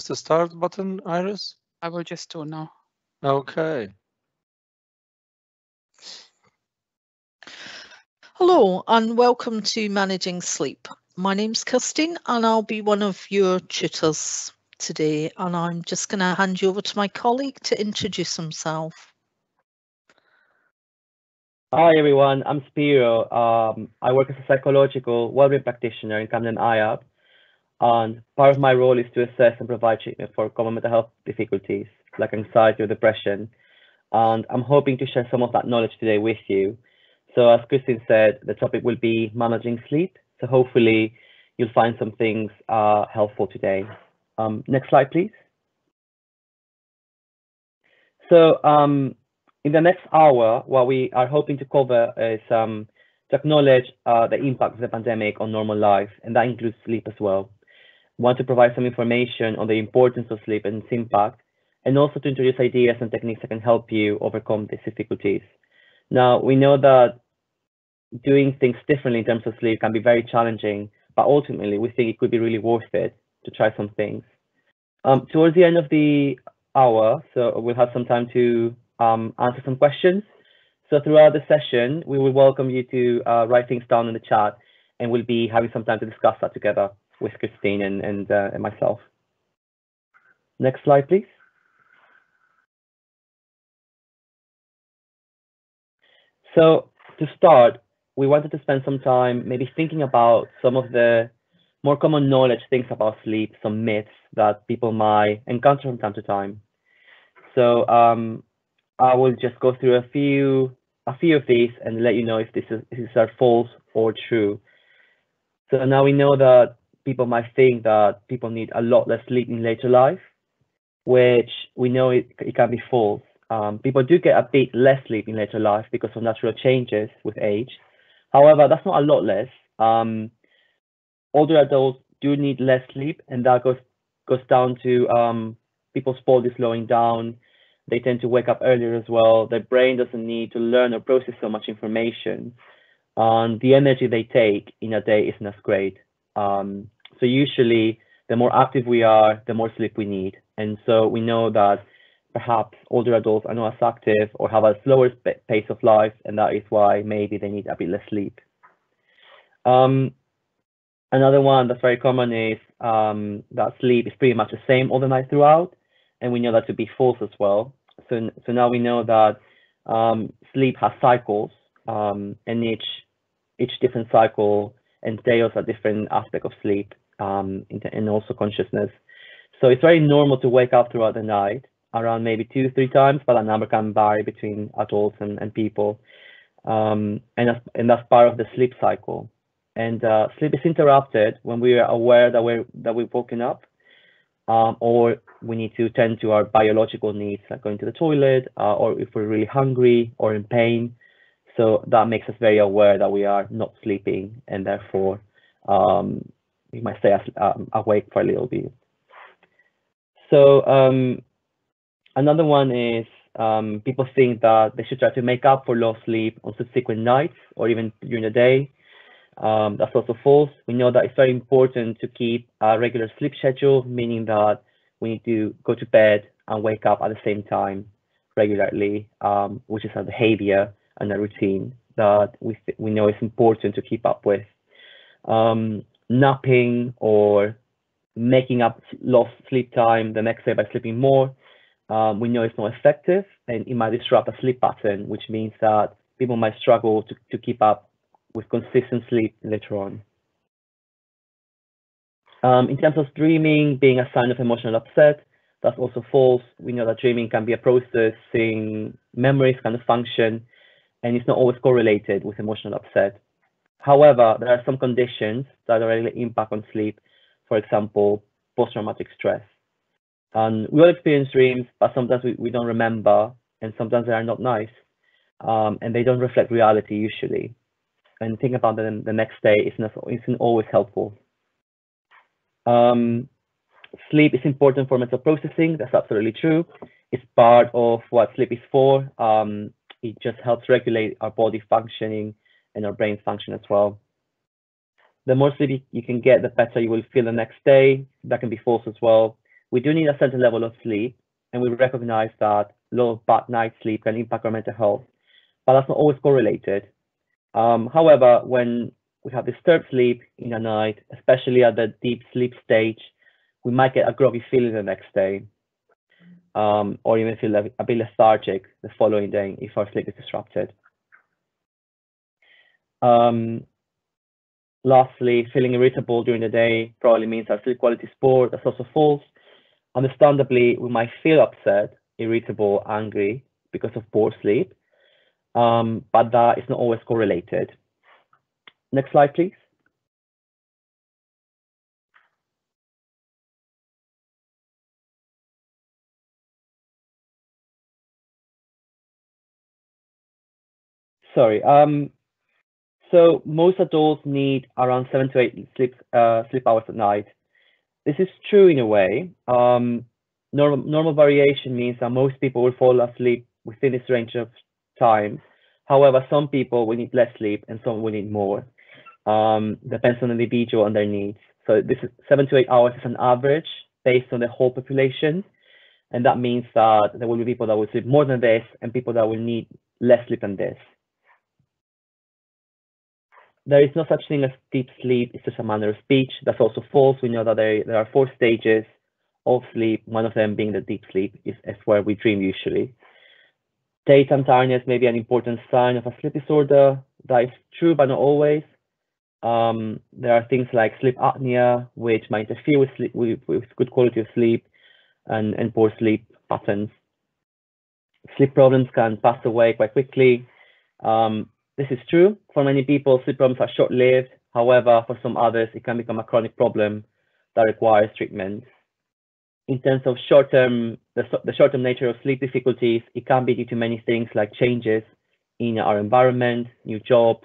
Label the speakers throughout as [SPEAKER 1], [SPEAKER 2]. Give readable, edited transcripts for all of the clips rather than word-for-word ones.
[SPEAKER 1] the start button, Iris?
[SPEAKER 2] I will just do now.
[SPEAKER 1] Okay.
[SPEAKER 3] Hello and welcome to Managing Sleep. My name's Kirstine and I'll be one of your tutors today, and I'm just going to hand you over to my colleague to introduce himself.
[SPEAKER 4] Hi everyone, I'm Spiro. I work as a psychological wellbeing practitioner in Camden IAP, and part of my role is to assess and provide treatment for common mental health difficulties like anxiety or depression. And I'm hoping to share some of that knowledge today with you. So as Christine said, the topic will be managing sleep. So hopefully you'll find some things helpful today. Next slide, please. So in the next hour, what we are hoping to cover is to acknowledge the impact of the pandemic on normal life, and that includes sleep as well. We want to provide some information on the importance of sleep and its impact, and also to introduce ideas and techniques that can help you overcome these difficulties. Now, we know that doing things differently in terms of sleep can be very challenging, but ultimately we think it could be really worth it to try some things. Towards the end of the hour, so we'll have some time to answer some questions. So throughout the session, we will welcome you to write things down in the chat, and we'll be having some time to discuss that together with Christine and myself. Next slide, please. So to start, we wanted to spend some time maybe thinking about some of the more common knowledge things about sleep, some myths that people might encounter from time to time. So I will just go through a few of these and let you know if these are false or true. So now we know that people might think that people need a lot less sleep in later life, which we know it can be false. People do get a bit less sleep in later life because of natural changes with age. However, that's not a lot less. Older adults do need less sleep, and that goes down to people's body slowing down. They tend to wake up earlier as well. Their brain doesn't need to learn or process so much information. And the energy they take in a day isn't as great. So usually, the more active we are, the more sleep we need. And so we know that perhaps older adults are not as active or have a slower pace of life, and that is why maybe they need a bit less sleep. Um, Another one that's very common is that sleep is pretty much the same all the night throughout, and we know that to be false as well. So now we know that sleep has cycles, and each different cycle entails a different aspect of sleep, and also consciousness. So it's very normal to wake up throughout the night, around maybe 2, 3 times, but that number can vary between adults and people. And that's part of the sleep cycle. And sleep is interrupted when we are aware that we've woken up, or we need to tend to our biological needs, like going to the toilet, or if we're really hungry or in pain. So that makes us very aware that we are not sleeping, and therefore we might stay awake for a little bit. So another one is people think that they should try to make up for lost sleep on subsequent nights or even during the day. That's also false. We know that it's very important to keep a regular sleep schedule, meaning that we need to go to bed and wake up at the same time regularly, which is a behavior and a routine that we know is important to keep up with. Napping or making up lost sleep time the next day by sleeping more, we know it's not effective, and it might disrupt a sleep pattern, which means that people might struggle to keep up with consistent sleep later on. In terms of dreaming being a sign of emotional upset, that's also false. We know that dreaming can be a processing memories kind of function, and it's not always correlated with emotional upset. However, there are some conditions that directly impact on sleep, for example, post-traumatic stress. And we all experience dreams, but sometimes we don't remember, and sometimes they are not nice, and they don't reflect reality usually. And think about them the next day isn't always helpful. Um, Sleep is important for mental processing. That's absolutely true. It's part of what sleep is for. It just helps regulate our body functioning and our brain function as well. The more sleep you can get, the better you will feel the next day. That can be false as well. We do need a certain level of sleep, and we recognize that low of bad night sleep can impact our mental health, but that's not always correlated. However, when we have disturbed sleep in a night, especially at the deep sleep stage, we might get a groggy feeling the next day, or even feel a bit lethargic the following day if our sleep is disrupted. Lastly, feeling irritable during the day probably means our sleep quality is poor. That's also false. Understandably, we might feel upset, irritable, angry because of poor sleep, but that is not always correlated. Next slide, please. Sorry. So most adults need around 7 to 8 sleep hours at night. This is true in a way. Normal variation means that most people will fall asleep within this range of time. However, some people will need less sleep and some will need more. Depends on the individual and their needs. So this is 7 to 8 hours is an average based on the whole population. And that means that there will be people that will sleep more than this and people that will need less sleep than this. There is no such thing as deep sleep. It's just a manner of speech. That's also false. We know that there are 4 stages of sleep. One of them being the deep sleep is where we dream usually. Daytime tiredness may be an important sign of a sleep disorder. That is true, but not always. There are things like sleep apnea, which might interfere with sleep, with good quality of sleep and poor sleep patterns. Sleep problems can pass away quite quickly. This is true. For many people, sleep problems are short-lived. However, for some others, it can become a chronic problem that requires treatment. In terms of the short-term nature of sleep difficulties, it can be due to many things like changes in our environment, new jobs,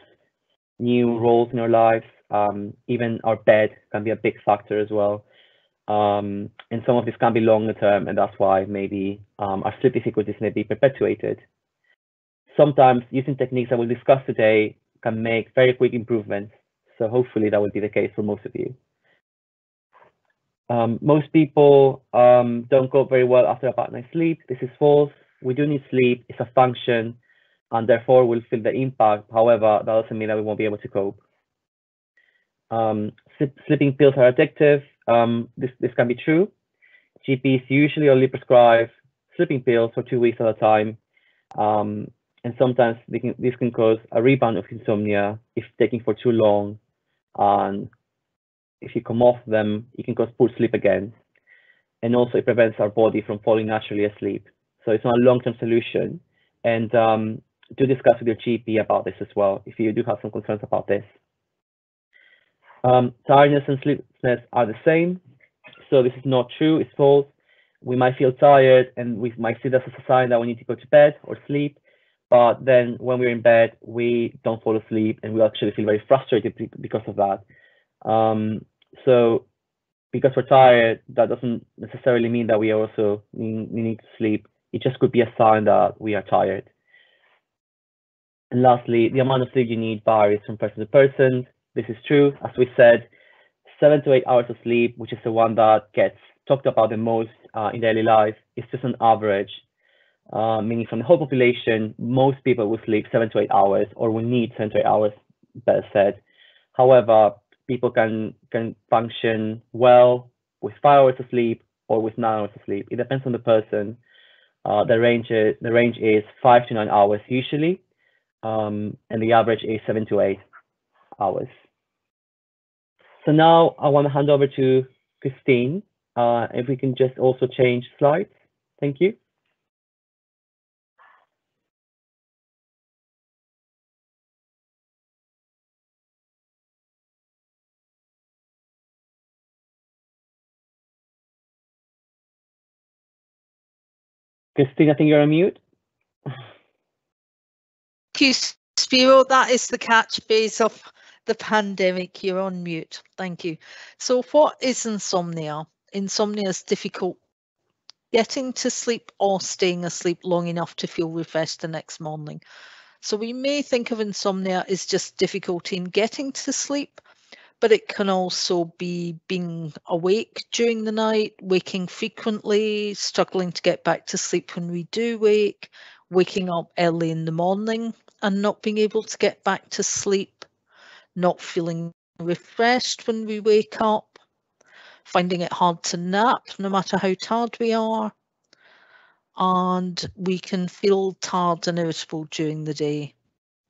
[SPEAKER 4] new roles in our lives. Even our bed can be a big factor as well. And some of this can be longer term, and that's why maybe our sleep difficulties may be perpetuated. Sometimes using techniques that we'll discuss today can make very quick improvements. So hopefully that will be the case for most of you. Most people don't cope very well after a bad night's sleep. This is false. We do need sleep. It's a function, and therefore we'll feel the impact. However, that doesn't mean that we won't be able to cope. Sleeping pills are addictive. This can be true. GPs usually only prescribe sleeping pills for 2 weeks at a time. And sometimes this can cause a rebound of insomnia if taken for too long. And if you come off them, it can cause poor sleep again. And also it prevents our body from falling naturally asleep. So it's not a long-term solution. And do discuss with your GP about this as well, if you do have some concerns about this. Tiredness and sleeplessness are the same. So this is not true, it's false. We might feel tired and we might see this as a sign that we need to go to bed or sleep. But then when we're in bed, we don't fall asleep and we actually feel very frustrated because of that. So because we're tired, that doesn't necessarily mean that we also need to sleep. It just could be a sign that we are tired. And lastly, the amount of sleep you need varies from person to person. This is true. As we said, 7 to 8 hours of sleep, which is the one that gets talked about the most in daily life, is just an average. Meaning from the whole population, most people will sleep 7 to 8 hours or will need 7 to 8 hours, better said. However, people can function well with 5 hours of sleep or with 9 hours of sleep. It depends on the person. The range is 5 to 9 hours usually, and the average is 7 to 8 hours. So now I want to hand over to Christine. If we can just also change slides. Thank you. Christine, I think you're on mute.
[SPEAKER 3] Thank you, Spiro. That is the catchphrase of the pandemic. You're on mute. Thank you. So what is insomnia? Insomnia is difficult getting to sleep or staying asleep long enough to feel refreshed the next morning. So we may think of insomnia as just difficulty in getting to sleep, but it can also be being awake during the night, waking frequently, struggling to get back to sleep when we do wake, waking up early in the morning and not being able to get back to sleep, not feeling refreshed when we wake up, finding it hard to nap no matter how tired we are, and we can feel tired and irritable during the day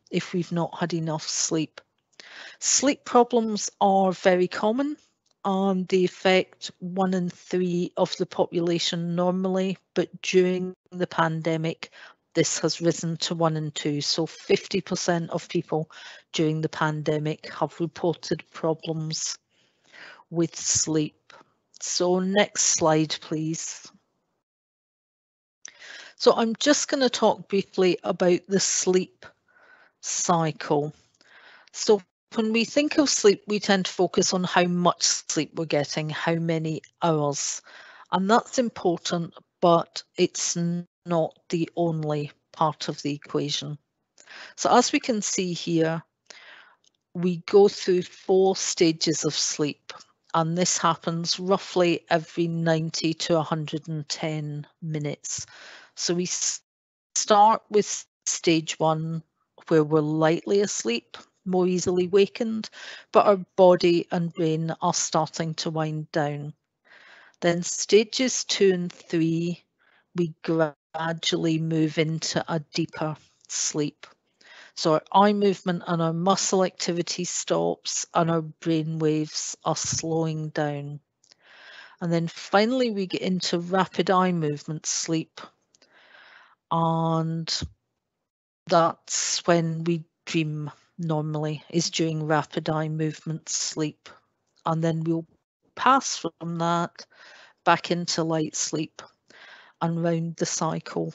[SPEAKER 3] if we've not had enough sleep. Sleep problems are very common and they affect 1 in 3 of the population normally, but during the pandemic, this has risen to 1 in 2. So 50% of people during the pandemic have reported problems with sleep. So next slide, please. So I'm just going to talk briefly about the sleep cycle. So when we think of sleep, we tend to focus on how much sleep we're getting, how many hours, and that's important, but it's not the only part of the equation. So as we can see here, we go through 4 stages of sleep, and this happens roughly every 90 to 110 minutes. So we start with stage 1, where we're lightly asleep, more easily wakened, but our body and brain are starting to wind down. Then stages 2 and 3, we gradually move into a deeper sleep. So our eye movement and our muscle activity stops and our brain waves are slowing down. And then finally we get into rapid eye movement sleep. And that's when we dream normally, is during rapid eye movement sleep. And then we'll pass from that back into light sleep and round the cycle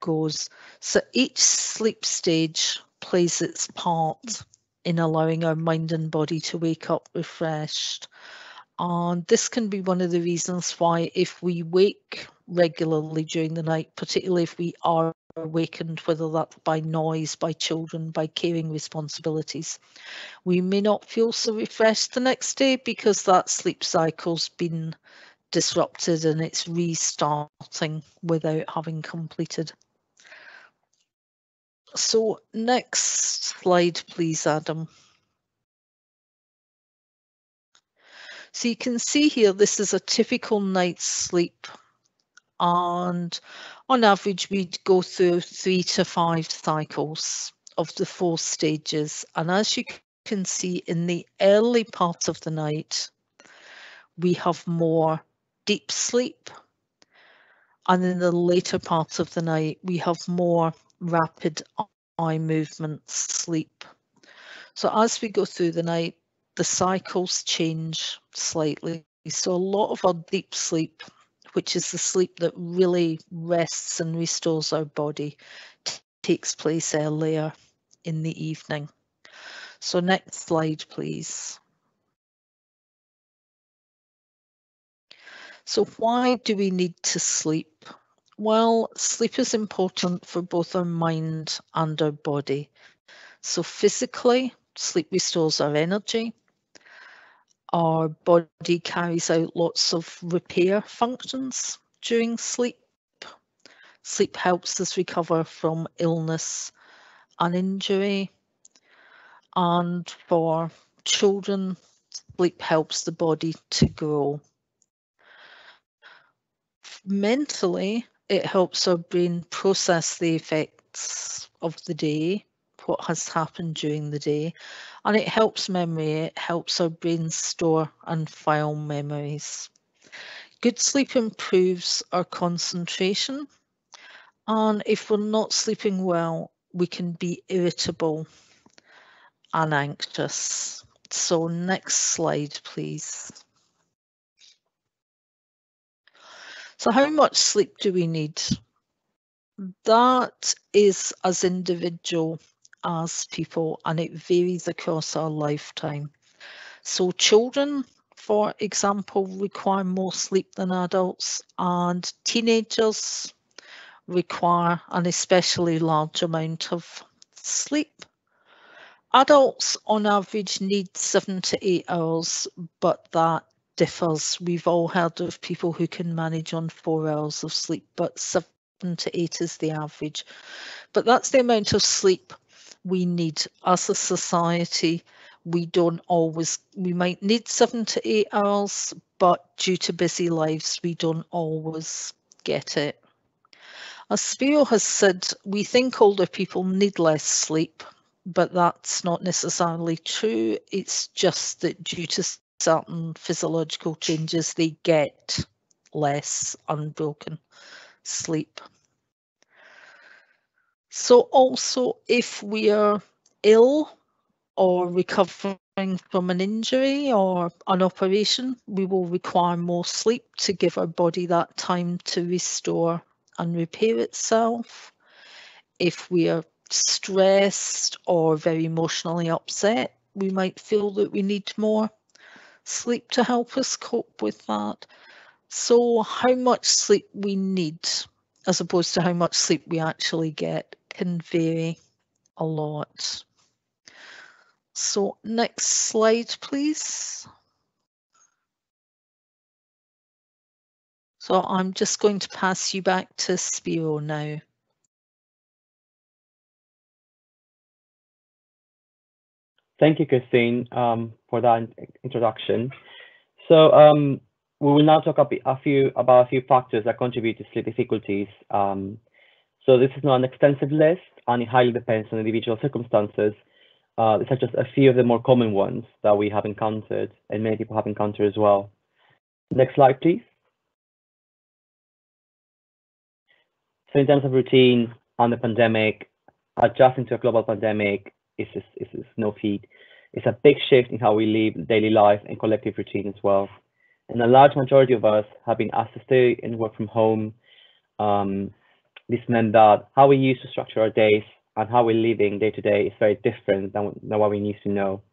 [SPEAKER 3] goes. So each sleep stage plays its part in allowing our mind and body to wake up refreshed. And this can be one of the reasons why, if we wake regularly during the night, particularly if we are awakened, whether that's by noise, by children, by caring responsibilities, we may not feel so refreshed the next day because that sleep cycle's been disrupted and it's restarting without having completed. So next slide, please, Adam. So you can see here, this is a typical night's sleep. And on average, we'd go through 3 to 5 cycles of the 4 stages. And as you can see, in the early part of the night, we have more deep sleep. And in the later parts of the night, we have more rapid eye movement sleep. So as we go through the night, the cycles change slightly. So a lot of our deep sleep, which is the sleep that really rests and restores our body, takes place earlier in the evening. So next slide, please. So why do we need to sleep? Well, sleep is important for both our mind and our body. So physically, sleep restores our energy. Our body carries out lots of repair functions during sleep. Sleep helps us recover from illness and injury. And for children, sleep helps the body to grow. Mentally, it helps our brain process the effects of the day, what has happened during the day, and it helps memory. It helps our brain store and file memories. Good sleep improves our concentration, and if we're not sleeping well, we can be irritable and anxious. So next slide, please. So how much sleep do we need? That is as individual as people, and it varies across our lifetime. So children, for example, require more sleep than adults, and teenagers require an especially large amount of sleep. Adults on average need 7 to 8 hours, but that differs. We've all heard of people who can manage on 4 hours of sleep, but 7 to 8 is the average. But that's the amount of sleep we need as a society. We might need 7 to 8 hours, but due to busy lives, we don't always get it. As Spiro has said, we think older people need less sleep, but that's not necessarily true. It's just that due to certain physiological changes, they get less unbroken sleep. So also, if we are ill or recovering from an injury or an operation, we will require more sleep to give our body that time to restore and repair itself. If we are stressed or very emotionally upset, we might feel that we need more sleep to help us cope with that. So how much sleep we need as opposed to how much sleep we actually get can vary a lot. So next slide, please. So I'm just going to pass you back to Spiro now.
[SPEAKER 4] Thank you, Christine, for that introduction. So we will now talk about a few factors that contribute to sleep difficulties. So this is not an extensive list, and it highly depends on individual circumstances. These are just a few of the more common ones that we have encountered, and many people have encountered as well. Next slide, please. So in terms of routine and the pandemic, adjusting to a global pandemic is no feat. It's a big shift in how we live daily life and collective routine as well. And a large majority of us have been asked to stay and work from home. This meant that how we used to structure our days and how we're living day to day is very different than what we used to know.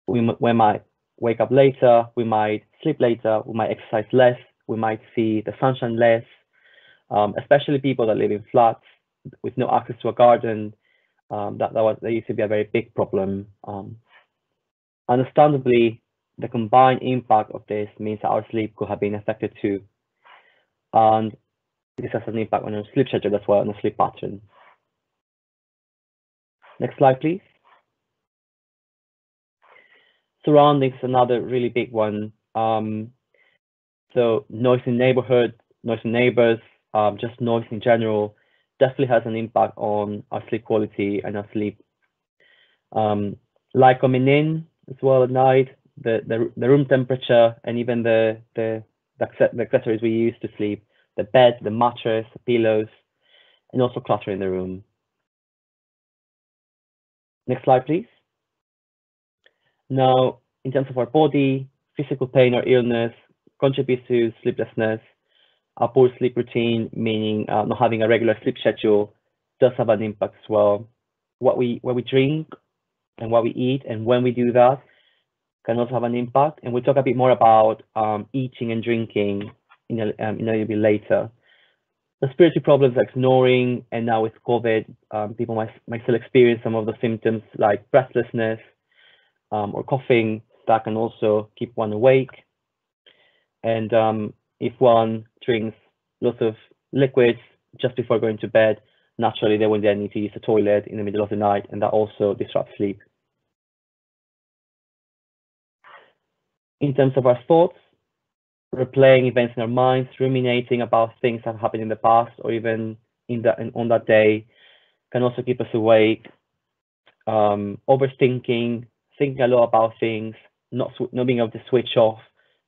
[SPEAKER 4] We might wake up later, we might sleep later, we might exercise less, we might see the sunshine less, especially people that live in flats with no access to a garden. That used to be a very big problem. Understandably, the combined impact of this means that our sleep could have been affected too. And this has an impact on our sleep schedule as well, and our sleep pattern. Next slide, please. Surroundings, another really big one. So noise in neighborhood, noise in neighbors, just noise in general, definitely has an impact on our sleep quality and our sleep. Light coming in as well at night, the room temperature, and even the accessories we use to sleep, the bed, the mattress, the pillows, and also clutter in the room. Next slide, please. Now, in terms of our body, physical pain or illness contributes to sleeplessness. A poor sleep routine, meaning not having a regular sleep schedule, does have an impact as well. What we drink and what we eat and when we do that can also have an impact. And we'll talk a bit more about eating and drinking in a little bit later. Respiratory problems like snoring, and now with COVID, people might still experience some of the symptoms like breathlessness or coughing that can also keep one awake. And if one drinks lots of liquids just before going to bed, naturally they will then need to use the toilet in the middle of the night, and that also disrupts sleep. In terms of our thoughts, replaying events in our minds, ruminating about things that happened in the past or even on that day can also keep us awake. Overthinking, thinking a lot about things, not being able to switch off,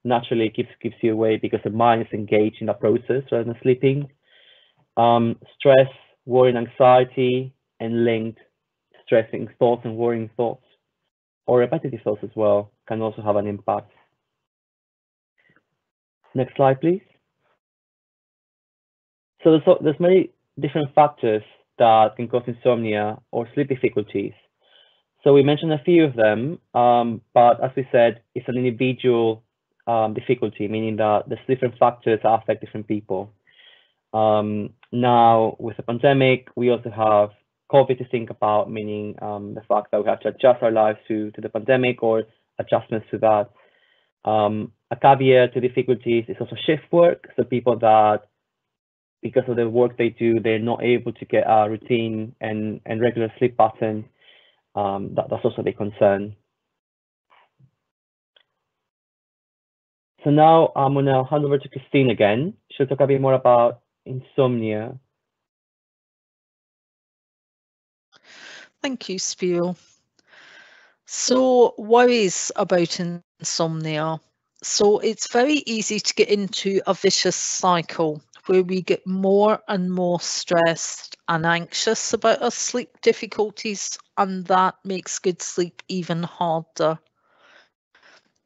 [SPEAKER 4] naturally keeps you awake because the mind is engaged in that process rather than sleeping. Stress, worry, and anxiety, and linked stressing thoughts and worrying thoughts, or repetitive thoughts as well, can also have an impact. Next slide, please. So there's many different factors that can cause insomnia or sleep difficulties. So we mentioned a few of them, but as we said, it's an individual difficulty, meaning that there's different factors that affect different people. Now, with the pandemic, we also have COVID to think about, meaning the fact that we have to adjust our lives to the pandemic or adjustments to that. A caveat to difficulties is also shift work. So people that, because of the work they do, they're not able to get a routine and regular sleep pattern. That's also the concern. So now I'm gonna hand over to Christine again. She'll talk a bit more about insomnia.
[SPEAKER 3] Thank you, Spiro. So, worries about insomnia. So, it's very easy to get into a vicious cycle where we get more and more stressed and anxious about our sleep difficulties, and that makes good sleep even harder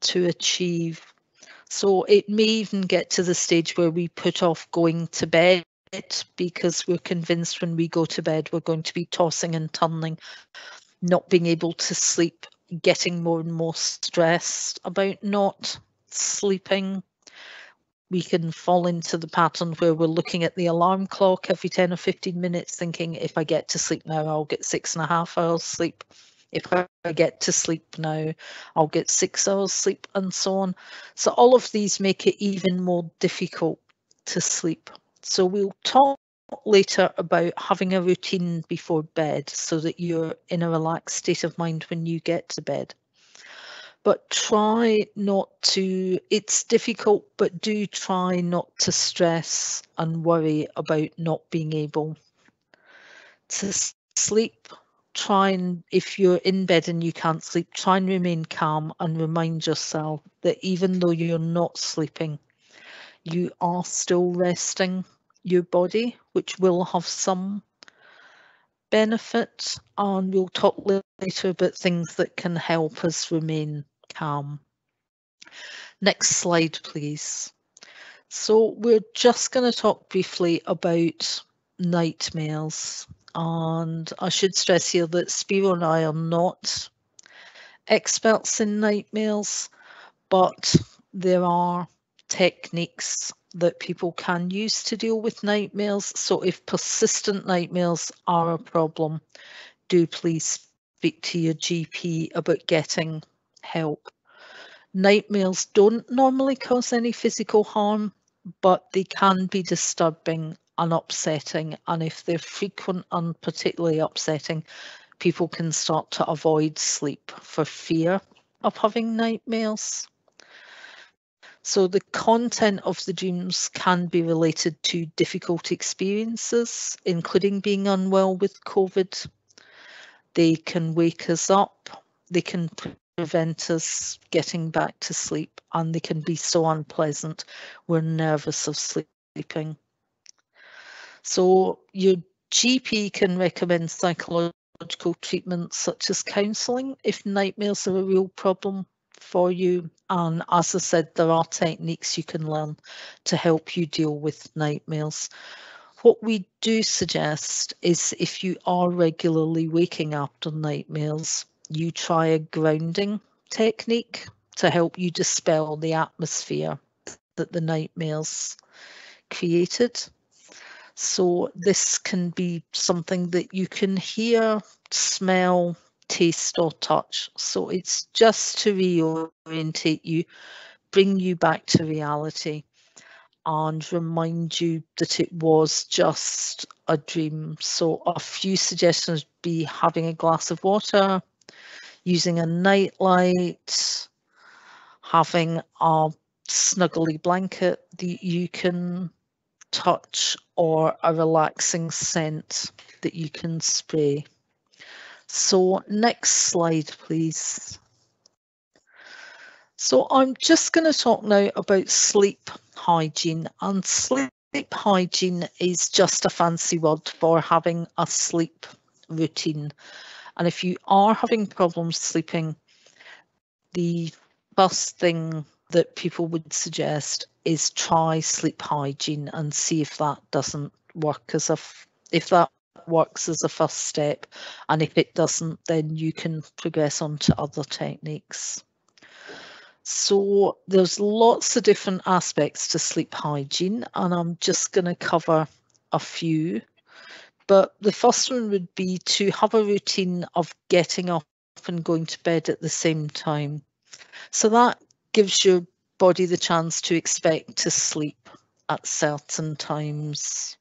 [SPEAKER 3] to achieve. So, it may even get to the stage where we put off going to bed because we're convinced when we go to bed we're going to be tossing and turning, not being able to sleep, getting more and more stressed about not sleeping. We can fall into the pattern where we're looking at the alarm clock every 10 or 15 minutes thinking, if I get to sleep now, I'll get 6.5 hours sleep. If I get to sleep now, I'll get 6 hours sleep, and so on. So all of these make it even more difficult to sleep. So we'll talk later about having a routine before bed so that you're in a relaxed state of mind when you get to bed. But try not to, it's difficult, but do try not to stress and worry about not being able to sleep. Try and, if you're in bed and you can't sleep, try and remain calm and remind yourself that even though you're not sleeping, you are still resting your body, which will have some benefit. And we'll talk later about things that can help us remain calm. Next slide, please. So we're just going to talk briefly about nightmares. And I should stress here that Spiro and I are not experts in nightmares, but there are techniques that people can use to deal with nightmares. So if persistent nightmares are a problem, do please speak to your GP about getting help. Nightmares don't normally cause any physical harm, but they can be disturbing and upsetting. And if they're frequent and particularly upsetting, people can start to avoid sleep for fear of having nightmares. So the content of the dreams can be related to difficult experiences, including being unwell with COVID. They can wake us up, they can prevent us getting back to sleep, and they can be so unpleasant we're nervous of sleeping. So your GP can recommend psychological treatments such as counselling if nightmares are a real problem for you. And as I said, there are techniques you can learn to help you deal with nightmares. What we do suggest is if you are regularly waking after nightmares, you try a grounding technique to help you dispel the atmosphere that the nightmares created. So this can be something that you can hear, smell, taste or touch. So it's just to reorientate you, bring you back to reality and remind you that it was just a dream. So a few suggestions would be having a glass of water, using a nightlight, having a snuggly blanket that you can touch, or a relaxing scent that you can spray. So next slide, please. So I'm just going to talk now about sleep hygiene, and sleep hygiene is just a fancy word for having a sleep routine. And if you are having problems sleeping, the first thing that people would suggest is try sleep hygiene and see if that doesn't work as if that works as a first step, and if it doesn't, then you can progress on to other techniques. So there's lots of different aspects to sleep hygiene, and I'm just going to cover a few. But the first one would be to have a routine of getting up and going to bed at the same time. So that gives your body the chance to expect to sleep at certain times.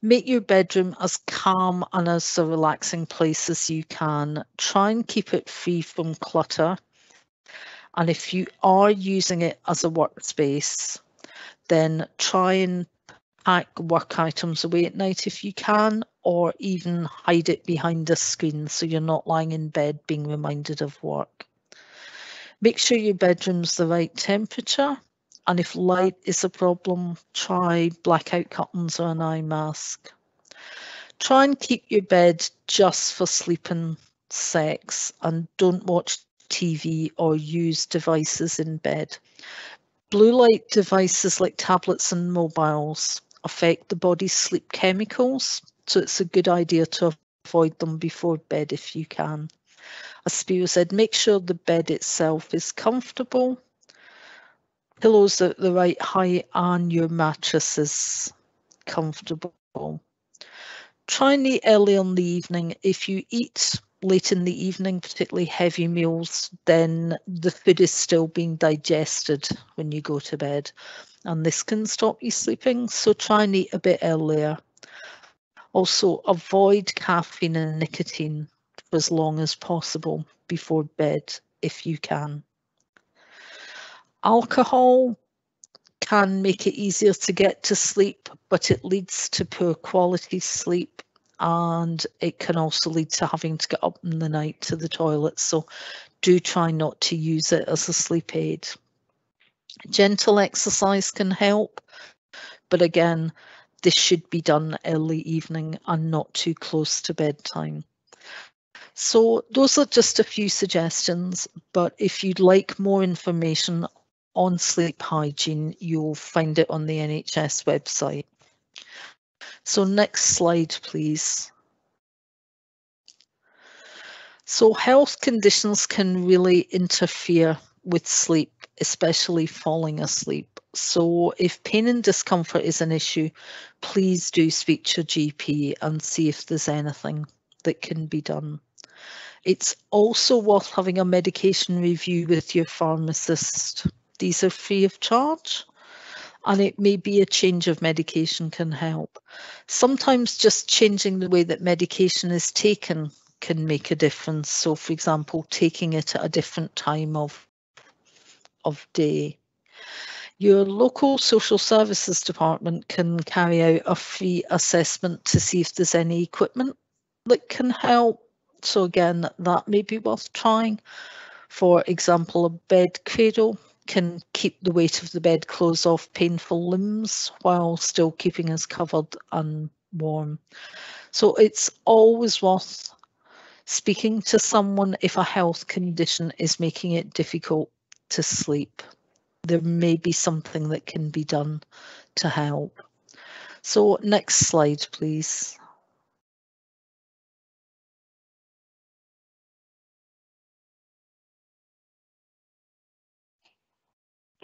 [SPEAKER 3] Make your bedroom as calm and as a relaxing place as you can. Try and keep it free from clutter. And if you are using it as a workspace, then try and pack work items away at night if you can, or even hide it behind a screen so you're not lying in bed being reminded of work. Make sure your bedroom's the right temperature, and if light is a problem, try blackout curtains or an eye mask. Try and keep your bed just for sleep and sex, and don't watch TV or use devices in bed. Blue light devices like tablets and mobiles affect the body's sleep chemicals, so it's a good idea to avoid them before bed if you can. As Spiro said, make sure the bed itself is comfortable, pillows at the right height, and your mattress is comfortable. Try and eat early in the evening. If you eat late in the evening, particularly heavy meals, then the food is still being digested when you go to bed, and this can stop you sleeping, so try and eat a bit earlier. Also, avoid caffeine and nicotine for as long as possible before bed if you can. Alcohol can make it easier to get to sleep, but it leads to poor quality sleep, and it can also lead to having to get up in the night to the toilet. So do try not to use it as a sleep aid. Gentle exercise can help, but again, this should be done early evening and not too close to bedtime. So those are just a few suggestions, but if you'd like more information on sleep hygiene, you'll find it on the NHS website. So next slide, please. So health conditions can really interfere with sleep, especially falling asleep. So if pain and discomfort is an issue, please do speak to your GP and see if there's anything that can be done. It's also worth having a medication review with your pharmacist. These are free of charge, and it may be a change of medication can help. Sometimes just changing the way that medication is taken can make a difference. So for example, taking it at a different time of day. Your local social services department can carry out a free assessment to see if there's any equipment that can help. So again, that may be worth trying. For example, a bed cradle can keep the weight of the bedclothes off painful limbs while still keeping us covered and warm. So it's always worth speaking to someone if a health condition is making it difficult to sleep. There may be something that can be done to help. So next slide, please.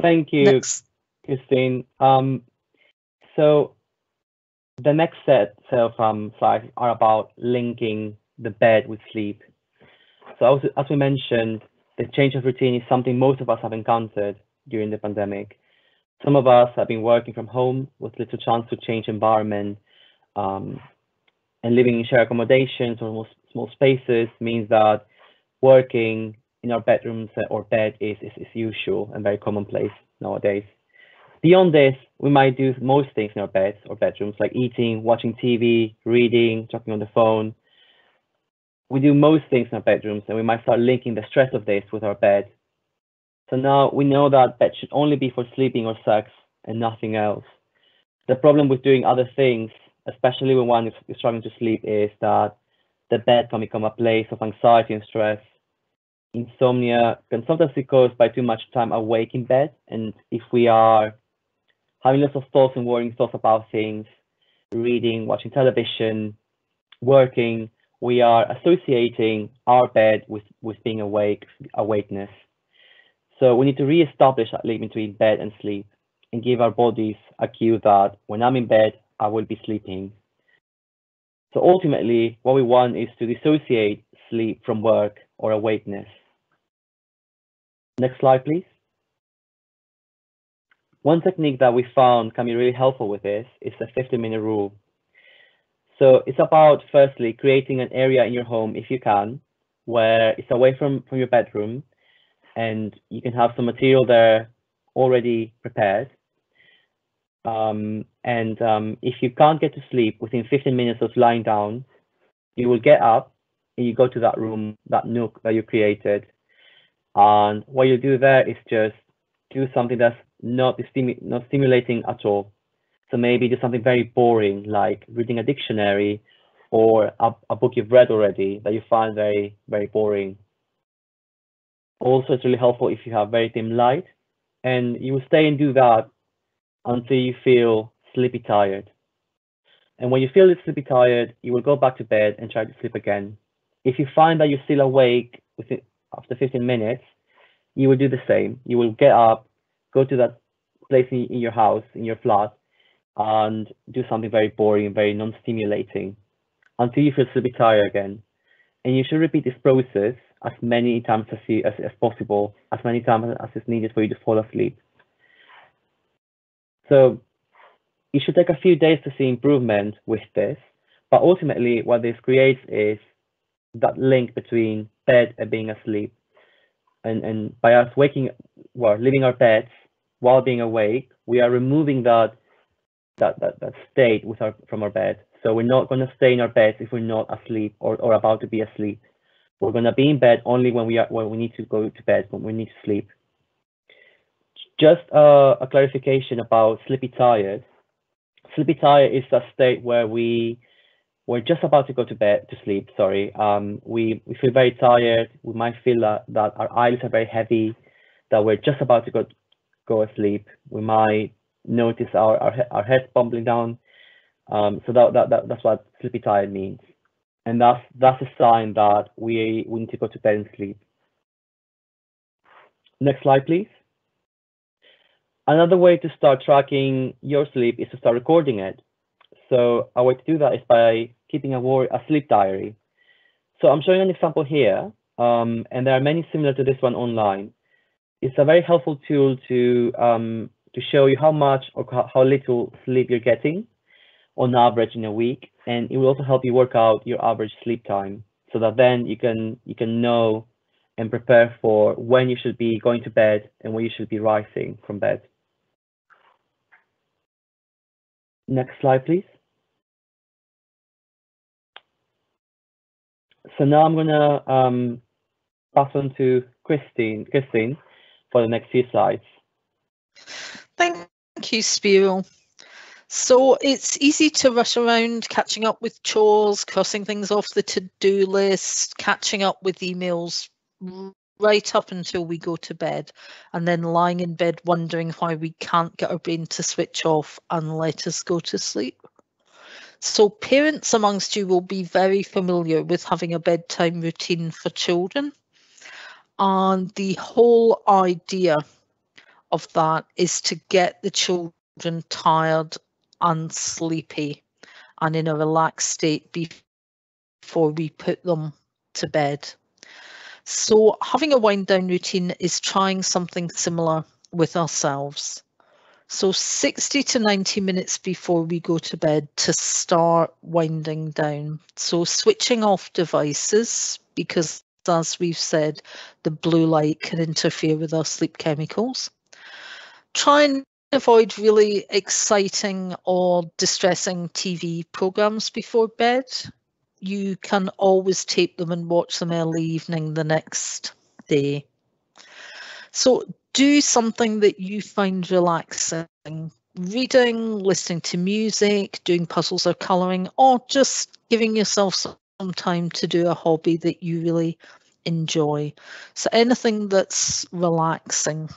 [SPEAKER 4] Thank you,
[SPEAKER 3] Next.
[SPEAKER 4] Christine. So the next set of slides are about linking the bed with sleep. So as we mentioned, the change of routine is something most of us have encountered during the pandemic. Some of us have been working from home with little chance to change environment, and living in shared accommodations or small spaces means that working in our bedrooms or bed is usual and very commonplace nowadays. Beyond this, we might do most things in our beds or bedrooms, like eating, watching TV, reading, talking on the phone. We do most things in our bedrooms, and we might start linking the stress of this with our bed. So now we know that bed should only be for sleeping or sex and nothing else. The problem with doing other things, especially when one is struggling to sleep, is that the bed can become a place of anxiety and stress. Insomnia can sometimes be caused by too much time awake in bed, and if we are having lots of thoughts and worrying thoughts about things, reading, watching television, working, we are associating our bed with being awakeness. So we need to re-establish that link between bed and sleep and give our bodies a cue that when I'm in bed, I will be sleeping. So ultimately, what we want is to dissociate sleep from work or awakeness. Next slide, please. One technique that we found can be really helpful with this is the 15-minute rule. So it's about, firstly, creating an area in your home, if you can, where it's away from your bedroom, and you can have some material there already prepared. If you can't get to sleep within 15 minutes of lying down, you will get up and you go to that room, that nook that you created. And what you do there is just do something that's not stimulating at all. So maybe do something very boring, like reading a dictionary or a book you've read already that you find very, very boring. Also, it's really helpful if you have very dim light, and you will stay and do that until you feel sleepy tired. And when you feel sleepy tired, you will go back to bed and try to sleep again. If you find that you're still awake after 15 minutes, you will do the same. You will get up, go to that place in your house, in your flat, and do something very boring, very non-stimulating, until you feel sleepy tired again. And you should repeat this process as many times as possible, as many times as is needed for you to fall asleep. So it should take a few days to see improvement with this, but ultimately what this creates is that link between bed and being asleep. And by us leaving our beds while being awake, we are removing that state from our bed. So we're not going to stay in our beds if we're not asleep or about to be asleep. We're going to be in bed only when we need to go to bed, when we need to sleep. Just a clarification about sleepy tired. Sleepy tired is a state where we're just about to go to sleep. We feel very tired. We might feel that our eyelids are very heavy, that we're just about to go asleep. We might notice our head bumping down. So that's what sleepy tired means, and that's a sign that we need to go to bed and sleep. Next slide, please. Another way to start tracking your sleep is to start recording it. So a way to do that is by keeping a sleep diary. So I'm showing an example here, and there are many similar to this one online. It's a very helpful tool to show you how much or how little sleep you're getting on average in a week, and it will also help you work out your average sleep time, so that then you can know and prepare for when you should be going to bed and when you should be rising from bed. Next slide, please. So now I'm gonna pass on to Christine for the next few slides.
[SPEAKER 3] Thank you, Spiro. So it's easy to rush around, catching up with chores, crossing things off the to-do list, catching up with emails right up until we go to bed, and then lying in bed wondering why we can't get our brain to switch off and let us go to sleep. So parents amongst you will be very familiar with having a bedtime routine for children. And the whole idea of that is to get the children tired and sleepy and in a relaxed state before we put them to bed. So having a wind down routine is trying something similar with ourselves. So 60 to 90 minutes before we go to bed to start winding down. So switching off devices, because as we've said, the blue light can interfere with our sleep chemicals. Try and avoid really exciting or distressing TV programs before bed. You can always tape them and watch them early evening the next day. So do something that you find relaxing. Reading, listening to music, doing puzzles or colouring, or just giving yourself some time to do a hobby that you really enjoy. So anything that's relaxing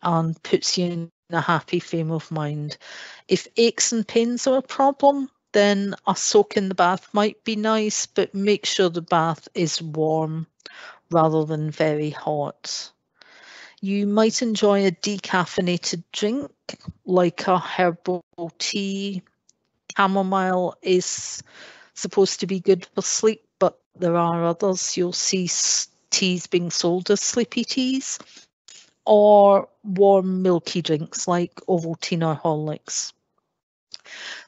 [SPEAKER 3] and puts you in a happy frame of mind. If aches and pains are a problem, then a soak in the bath might be nice, but make sure the bath is warm rather than very hot. You might enjoy a decaffeinated drink like a herbal tea. Chamomile is supposed to be good for sleep, but there are others. You'll see teas being sold as sleepy teas, or warm milky drinks like Ovaltine or Horlicks.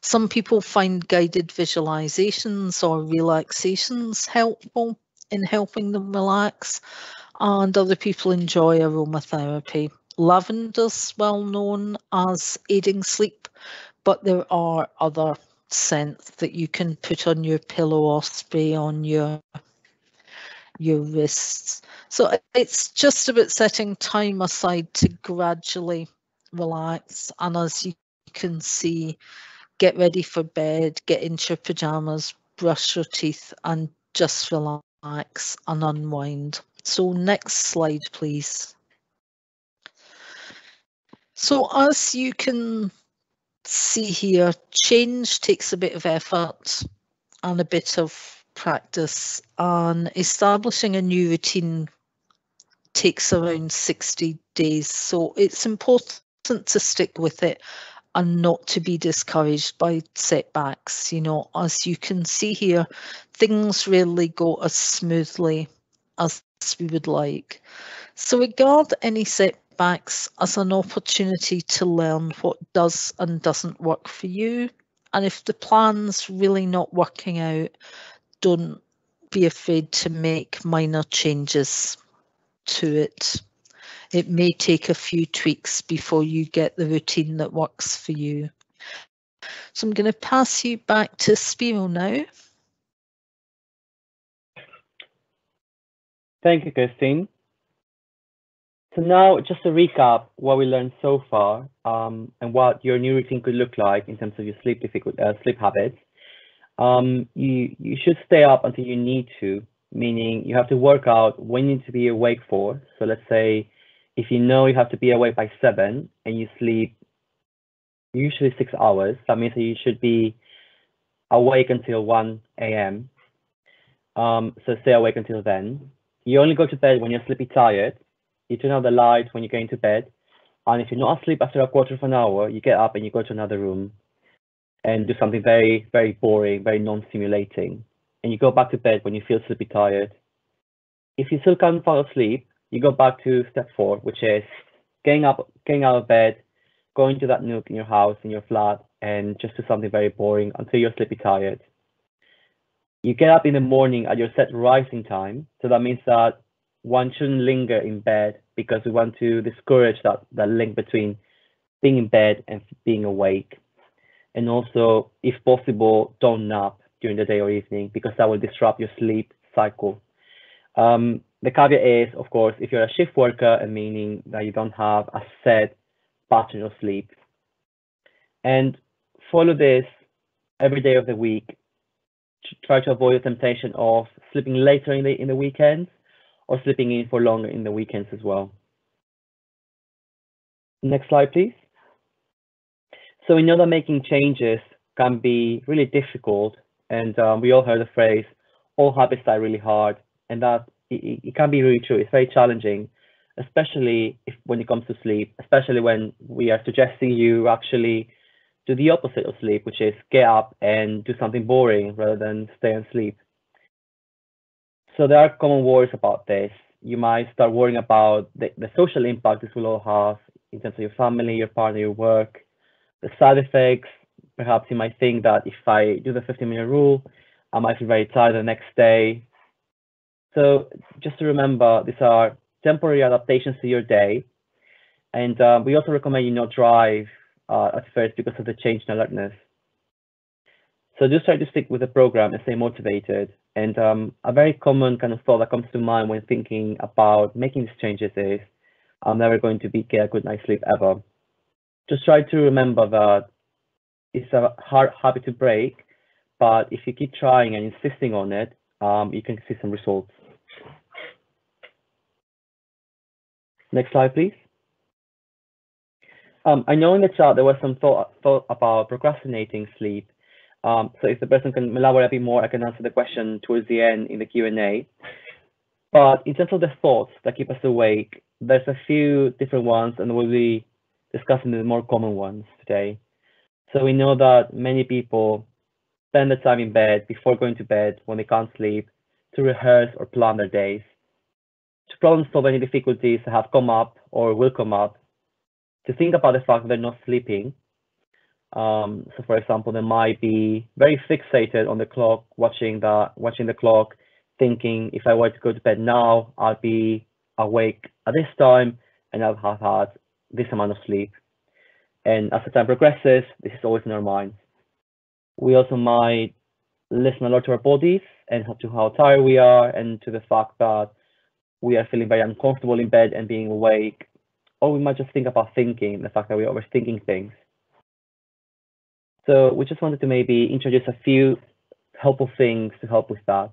[SPEAKER 3] Some people find guided visualizations or relaxations helpful in helping them relax, and other people enjoy aromatherapy. Lavender's well known as aiding sleep, but there are other scents that you can put on your pillow or spray on your wrists. So it's just about setting time aside to gradually relax. And as you can see, get ready for bed, get into your pajamas, brush your teeth, and just relax and unwind. So next slide, please. So as you can see here, change takes a bit of effort and a bit of practice, and establishing a new routine takes around 60 days. So it's important to stick with it and not to be discouraged by setbacks. You know, as you can see here, things rarely go as smoothly as we would like. So regard any setbacks as an opportunity to learn what does and doesn't work for you. And if the plan's really not working out, don't be afraid to make minor changes to it. It may take a few tweaks before you get the routine that works for you. So I'm going to pass you back to Spiro now.
[SPEAKER 4] Thank you, Christine. So now, just to recap what we learned so far, and what your new routine could look like in terms of your sleep habits. You should stay up until you need to, meaning you have to work out when you need to be awake for. So let's say if you know you have to be awake by 7 and you sleep usually 6 hours, that means that you should be awake until 1 a.m. So stay awake until then. You only go to bed when you're sleepy tired. You turn out the light when you get into bed. And if you're not asleep after a quarter of an hour, you get up and you go to another room and do something very, very boring, very non-stimulating. And you go back to bed when you feel sleepy tired. If you still can't fall asleep, you go back to step 4, which is getting out of bed, going to that nook in your house, in your flat, and just do something very boring until you're sleepy tired. You get up in the morning at your set rising time. So that means that one shouldn't linger in bed because we want to discourage that link between being in bed and being awake. And also, if possible, don't nap during the day or evening because that will disrupt your sleep cycle. The caveat is, of course, if you're a shift worker, and meaning that you don't have a set pattern of sleep. And follow this every day of the week. Try to avoid the temptation of sleeping later in the weekends or sleeping in for longer in the weekends as well. Next slide, please. So we know that making changes can be really difficult, and we all heard the phrase, all habits die really hard, and that it can be really true. It's very challenging, especially when it comes to sleep, especially when we are suggesting you actually do the opposite of sleep, which is get up and do something boring rather than stay and sleep. So there are common worries about this. You might start worrying about the social impact this will all have in terms of your family, your partner, your work, the side effects. Perhaps you might think that if I do the 15-minute rule, I might feel very tired the next day. So just to remember, these are temporary adaptations to your day. And we also recommend you not drive at first because of the change in alertness. So just try to stick with the program and stay motivated. And a very common kind of thought that comes to mind when thinking about making these changes is, I'm never going to get a good night's sleep ever. Just try to remember that it's a hard habit to break, but if you keep trying and insisting on it, you can see some results. Next slide, please. I know in the chat there was some thought about procrastinating sleep. So if the person can elaborate a bit more, I can answer the question towards the end in the Q&A. But in terms of the thoughts that keep us awake, there's a few different ones, and we'll be discussing the more common ones today. So we know that many people spend the time in bed before going to bed when they can't sleep to rehearse or plan their days, to problem solve any difficulties that have come up or will come up, to think about the fact that they're not sleeping. So for example, they might be very fixated on the clock, watching the clock, thinking if I were to go to bed now, I'll be awake at this time and I'll have had this amount of sleep. And as the time progresses, this is always in our minds. We also might listen a lot to our bodies and to how tired we are and to the fact that we are feeling very uncomfortable in bed and being awake. Or we might just think about thinking, the fact that we're overthinking things. So we just wanted to maybe introduce a few helpful things to help with that.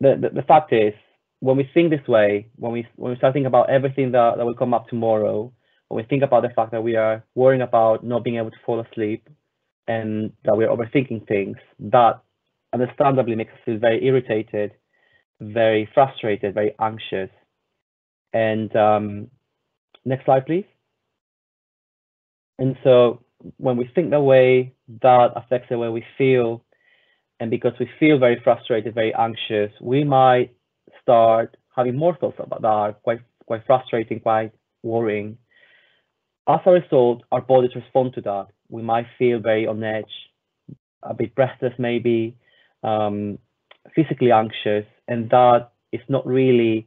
[SPEAKER 4] The fact is, when we think this way, when we start thinking about everything that will come up tomorrow, when we think about the fact that we are worrying about not being able to fall asleep and that we're overthinking things, that understandably makes us feel very irritated, very frustrated, very anxious. And next slide, please. And so when we think that way, that affects the way we feel. And because we feel very frustrated, very anxious, we might start having more thoughts about that are quite frustrating, quite worrying. As a result, our bodies respond to that. We might feel very on edge, a bit breathless maybe, physically anxious, and that is not really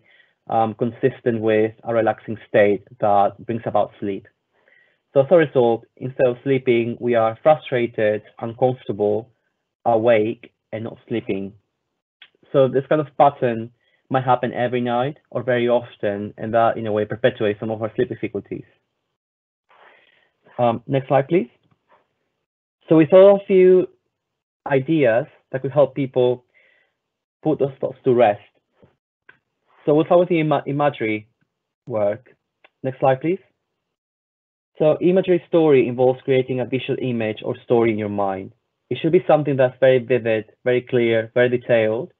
[SPEAKER 4] consistent with a relaxing state that brings about sleep. So as a result, instead of sleeping, we are frustrated, uncomfortable, awake, and not sleeping. So this kind of pattern might happen every night or very often, and that in a way perpetuates some of our sleep difficulties. Next slide, please. So we saw a few ideas that could help people put those thoughts to rest. So we'll start with the imagery work. Next slide, please. So Imagery Story involves creating a visual image or story in your mind. It should be something that's very vivid, very clear, very detailed,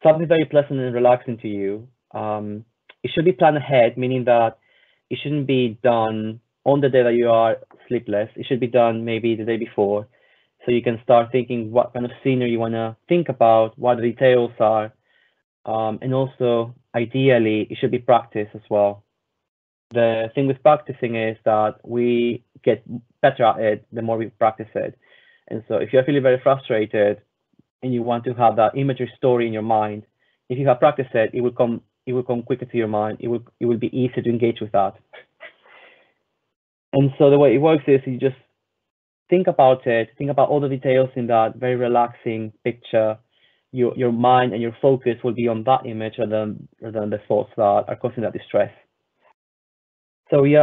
[SPEAKER 4] something very pleasant and relaxing to you. It should be planned ahead, meaning that it shouldn't be done on the day that you are sleepless. It should be done maybe the day before. So you can start thinking what kind of scenery you want to think about, what the details are. And also, ideally, it should be practiced as well. The thing with practicing is that we get better at it the more we practice it. And so if you're feeling very frustrated and you want to have that imagery story in your mind, if you have practiced it, it will come quicker to your mind. It will be easier to engage with that. And so the way it works is you just think about it, think about all the details in that very relaxing picture. Your mind and your focus will be on that image rather than the thoughts that are causing that distress. So we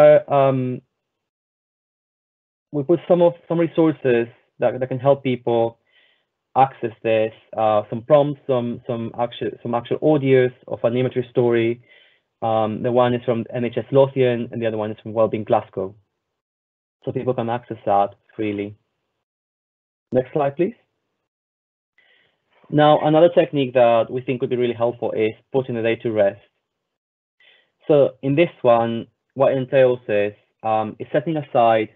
[SPEAKER 4] put some resources that can help people access this. Some prompts, some actual audios of an imagery story. The one is from NHS Lothian, and the other one is from Wellbeing Glasgow. So people can access that freely. Next slide, please. Now, another technique that we think would be really helpful is putting the day to rest. So in this one, what it entails is setting aside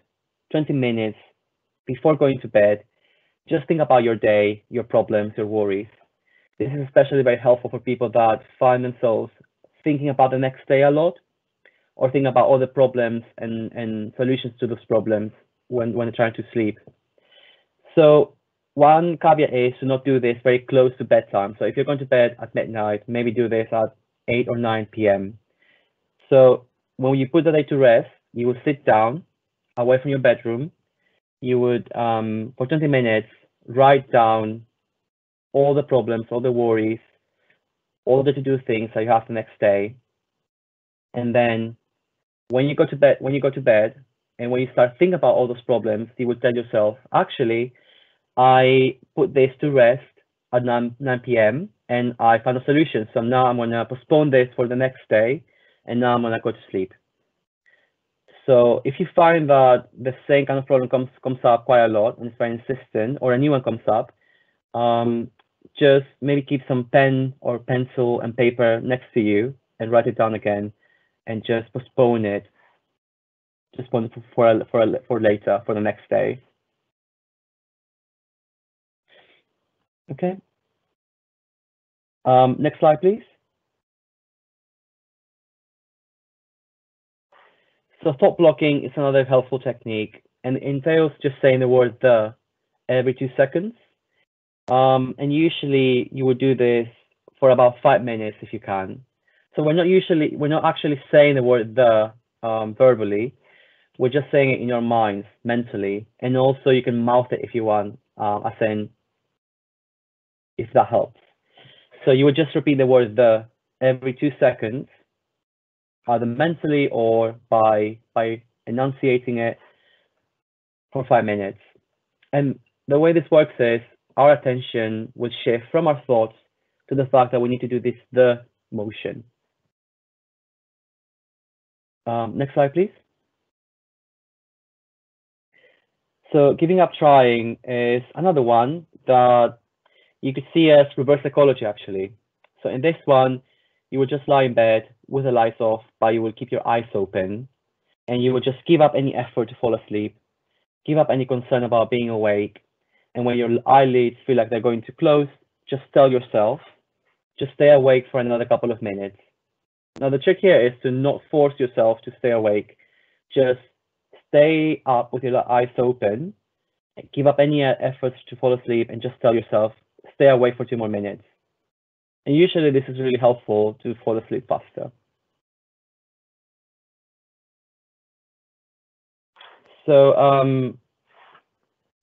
[SPEAKER 4] 20 minutes before going to bed. Just think about your day, your problems, your worries. This is especially very helpful for people that find themselves thinking about the next day a lot, or thinking about all the problems and solutions to those problems when they're trying to sleep. So one caveat is to not do this very close to bedtime. So if you're going to bed at midnight, maybe do this at 8 or 9 p.m. So when you put the day to rest, you will sit down away from your bedroom. You would, for 20 minutes, write down all the problems, all the worries, all the to-do things that you have the next day. And then when you go to bed, and when you start thinking about all those problems, you would tell yourself, actually, I put this to rest at 9 p.m. and I found a solution. So now I'm going to postpone this for the next day, and now I'm going to go to sleep. So if you find that the same kind of problem comes up quite a lot and it's very insistent, or a new one comes up, just maybe keep some pen or pencil and paper next to you and write it down again, and just postpone it. Postpone it for later, for the next day. Okay. Next slide, please. So thought blocking is another helpful technique, and it entails just saying the word "the" every 2 seconds. And usually you would do this for about 5 minutes if you can. So we're not actually saying the word "the" verbally. We're just saying it in your minds mentally, and also you can mouth it if you want, as in if that helps. So you would just repeat the word "the" every 2 seconds, either mentally or by enunciating it for 5 minutes. And the way this works is our attention will shift from our thoughts to the fact that we need to do this "the" motion. Next slide, please. So giving up trying is another one that you could see as reverse psychology, actually. So in this one, you would just lie in bed with the lights off, but you will keep your eyes open, and you will just give up any effort to fall asleep, give up any concern about being awake, and when your eyelids feel like they're going to close, just tell yourself, just stay awake for another couple of minutes. Now, the trick here is to not force yourself to stay awake. Just stay up with your eyes open, give up any efforts to fall asleep, and just tell yourself, stay awake for 2 more minutes. And usually this is really helpful to fall asleep faster. So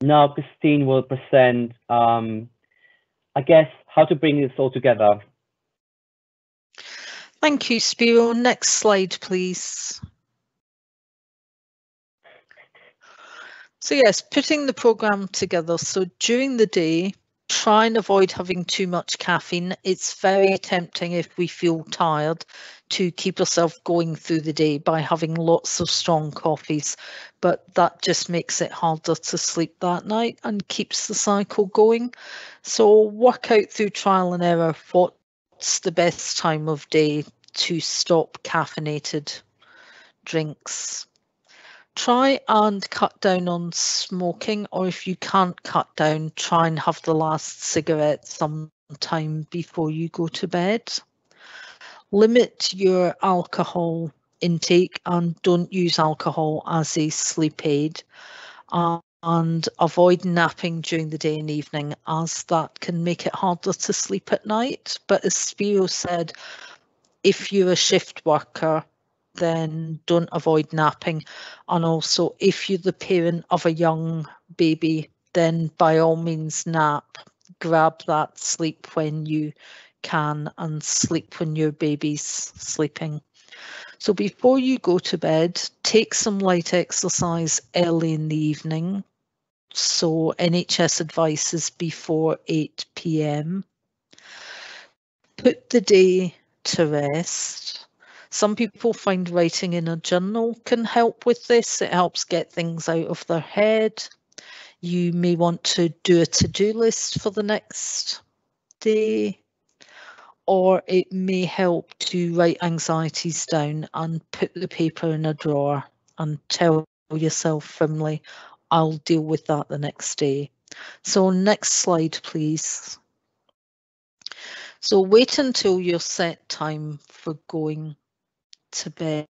[SPEAKER 4] now Christine will present, I guess, how to bring this all together.
[SPEAKER 3] Thank you, Spiro. Next slide, please. So yes, putting the program together. So during the day, try and avoid having too much caffeine. It's very tempting if we feel tired to keep yourself going through the day by having lots of strong coffees, but that just makes it harder to sleep that night and keeps the cycle going. So work out through trial and error what's the best time of day to stop caffeinated drinks. Try and cut down on smoking, or if you can't cut down, try and have the last cigarette sometime before you go to bed. Limit your alcohol intake and don't use alcohol as a sleep aid. And avoid napping during the day and evening, as that can make it harder to sleep at night. But as Spiro said, if you're a shift worker, then don't avoid napping. And also, if you're the parent of a young baby, then by all means nap. Grab that sleep when you can and sleep when your baby's sleeping. So before you go to bed, take some light exercise early in the evening. So NHS advice is before 8 p.m. Put the day to rest. Some people find writing in a journal can help with this. It helps get things out of their head. You may want to do a to-do list for the next day, or it may help to write anxieties down and put the paper in a drawer and tell yourself firmly, I'll deal with that the next day. So next slide, please. So wait until your set time for going to bed.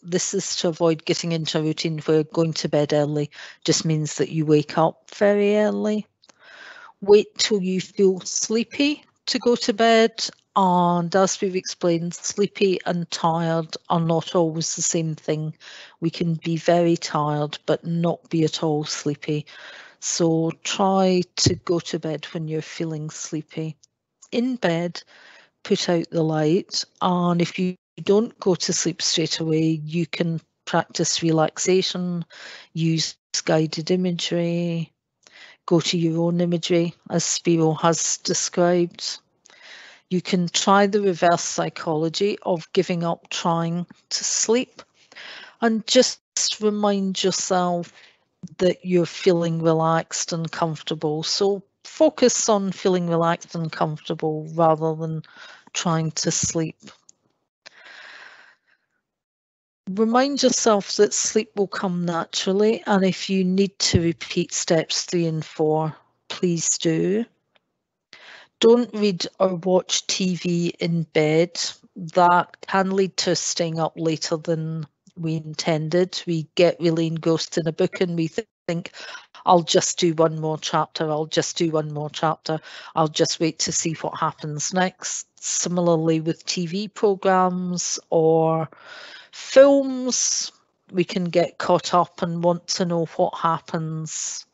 [SPEAKER 3] This is to avoid getting into a routine where going to bed early just means that you wake up very early. Wait till you feel sleepy to go to bed. And as we've explained, sleepy and tired are not always the same thing. We can be very tired but not be at all sleepy. So try to go to bed when you're feeling sleepy. In bed, put out the light, and if you don't go to sleep straight away, you can practice relaxation, use guided imagery, go to your own imagery as Spiro has described. You can try the reverse psychology of giving up trying to sleep and just remind yourself that you're feeling relaxed and comfortable. So focus on feeling relaxed and comfortable rather than trying to sleep. Remind yourself that sleep will come naturally, and if you need to repeat steps 3 and 4, please do. Don't read or watch TV in bed. That can lead to staying up later than we intended. We get really engrossed in a book and we think, I'll just do one more chapter, I'll just do one more chapter, I'll just wait to see what happens next. Similarly with TV programs or films, we can get caught up and want to know what happens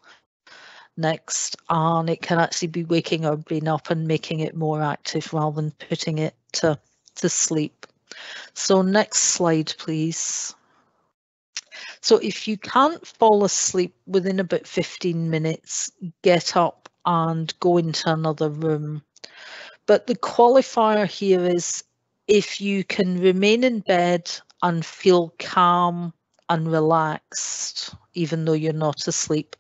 [SPEAKER 3] next, and it can actually be waking our brain up and making it more active rather than putting it to sleep. So next slide, please. So if you can't fall asleep within about 15 minutes, get up and go into another room. But the qualifier here is if you can remain in bed and feel calm and relaxed, even though you're not asleep,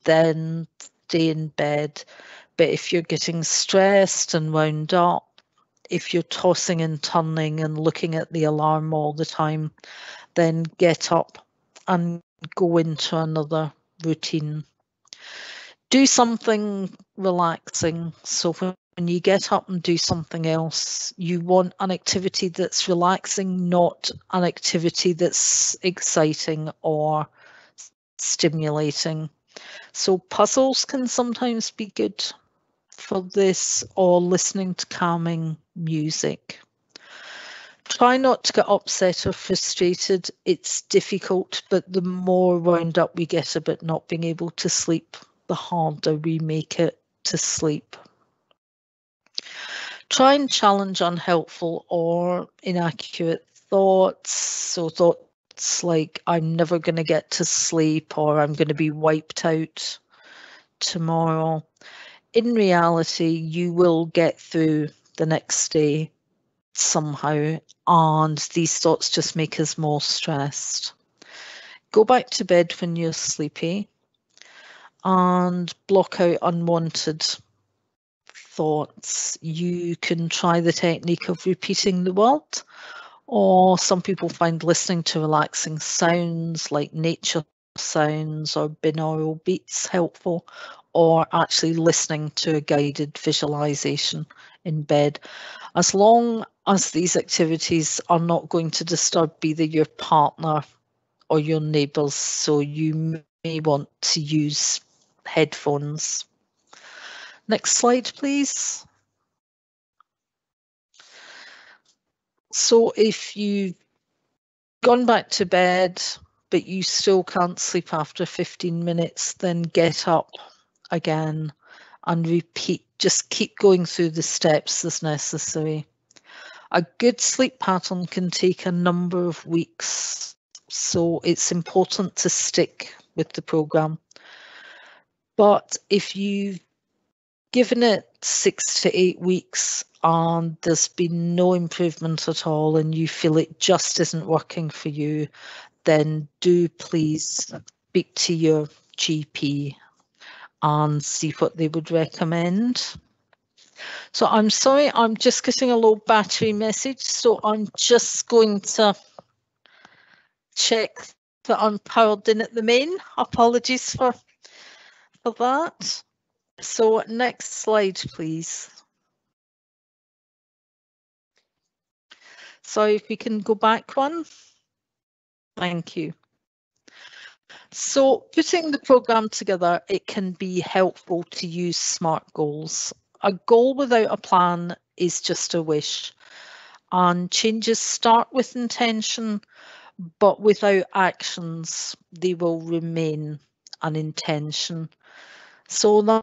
[SPEAKER 3] then stay in bed. But if you're getting stressed and wound up, if you're tossing and turning and looking at the alarm all the time, then get up and go into another routine. Do something relaxing. So when you get up and do something else, you want an activity that's relaxing, not an activity that's exciting or stimulating. So puzzles can sometimes be good for this, or listening to calming music. Try not to get upset or frustrated. It's difficult, but the more wound up we get about not being able to sleep, the harder we make it to sleep. Try and challenge unhelpful or inaccurate thoughts. So thoughts like, I'm never going to get to sleep, or I'm going to be wiped out tomorrow. In reality, you will get through the next day somehow, and these thoughts just make us more stressed. Go back to bed when you're sleepy and block out unwanted thoughts. You can try the technique of repeating the word, or some people find listening to relaxing sounds like nature sounds or binaural beats helpful, or actually listening to a guided visualization in bed. As long as these activities are not going to disturb either your partner or your neighbours, so you may want to use headphones. Next slide, please. So if you've gone back to bed, but you still can't sleep after 15 minutes, then get up again and repeat. Just keep going through the steps as necessary. A good sleep pattern can take a number of weeks, so it's important to stick with the program. But if you've given it 6 to 8 weeks and there's been no improvement at all and you feel it just isn't working for you, then do please speak to your GP and see what they would recommend. So I'm sorry, I'm just getting a low battery message, so I'm just going to check that I'm powered in at the main. Apologies for that. So next slide, please. So if we can go back one. Thank you. So putting the program together, it can be helpful to use SMART goals. A goal without a plan is just a wish, and changes start with intention, but without actions, they will remain an intention. So that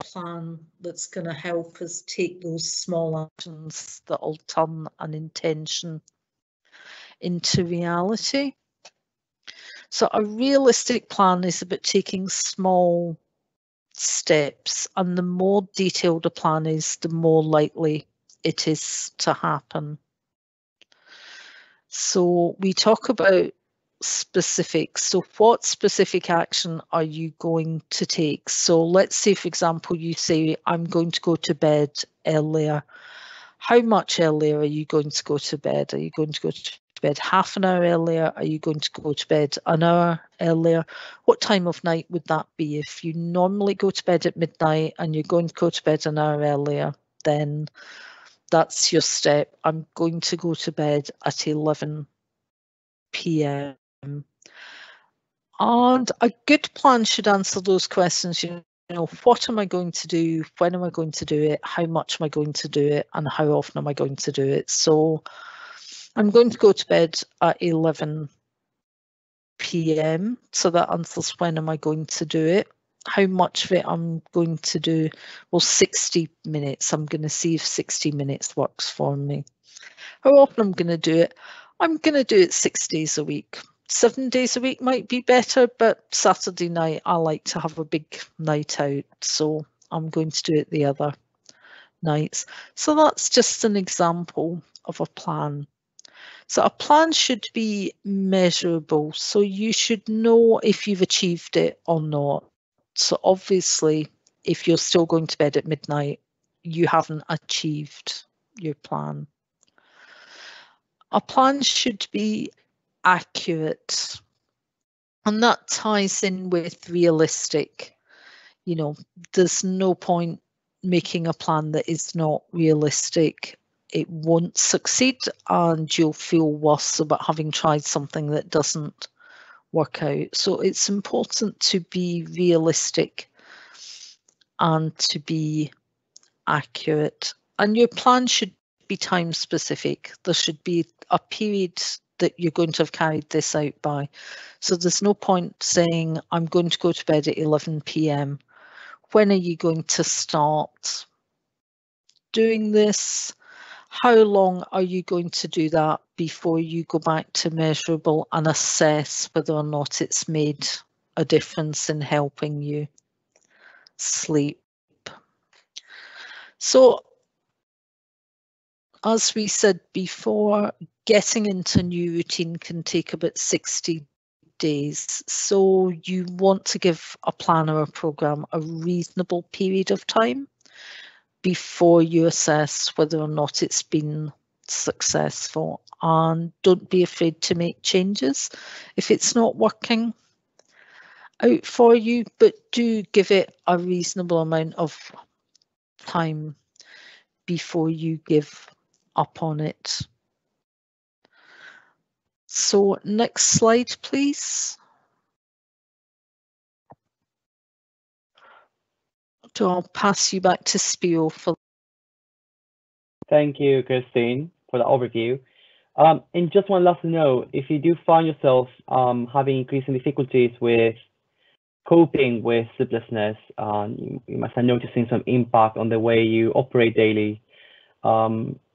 [SPEAKER 3] plan that's going to help us take those small actions that will turn an intention into reality. So a realistic plan is about taking small steps, and the more detailed a plan is, the more likely it is to happen. So we talk about specifics. So what specific action are you going to take? So let's say, for example, you say, I'm going to go to bed earlier. How much earlier are you going to go to bed? Are you going to go to bed half an hour earlier? Are you going to go to bed an hour earlier? What time of night would that be? If you normally go to bed at midnight and you're going to go to bed an hour earlier, then that's your step. I'm going to go to bed at 11 p.m. And a good plan should answer those questions. You know, what am I going to do? When am I going to do it? How much am I going to do it? And how often am I going to do it? So I'm going to go to bed at 11 p.m. So that answers when am I going to do it. How much of it I'm going to do? Well, 60 minutes. I'm going to see if 60 minutes works for me. How often I'm going to do it? I'm going to do it 6 days a week. 7 days a week might be better, but Saturday night I like to have a big night out, so I'm going to do it the other nights. So that's just an example of a plan. So a plan should be measurable, so you should know if you've achieved it or not. So obviously, if you're still going to bed at midnight, you haven't achieved your plan. A plan should be accurate, and that ties in with realistic. You know, there's no point making a plan that is not realistic. It won't succeed and you'll feel worse about having tried something that doesn't work out. So it's important to be realistic and to be accurate. And your plan should be time specific. There should be a period that you're going to have carried this out by. So there's no point saying, I'm going to go to bed at 11 p.m. When are you going to start doing this? How long are you going to do that before you go back to measurable and assess whether or not it's made a difference in helping you sleep? So, as we said before, getting into a new routine can take about 60 days. So you want to give a plan or a program a reasonable period of time before you assess whether or not it's been successful. And don't be afraid to make changes if it's not working out for you, but do give it a reasonable amount of time before you give up on it. So next slide, please. So I'll pass you back to Spiro for.
[SPEAKER 4] Thank you, Christine, for the overview. And just one last note, if you do find yourself having increasing difficulties with coping with sleeplessness, you must start noticing some impact on the way you operate daily,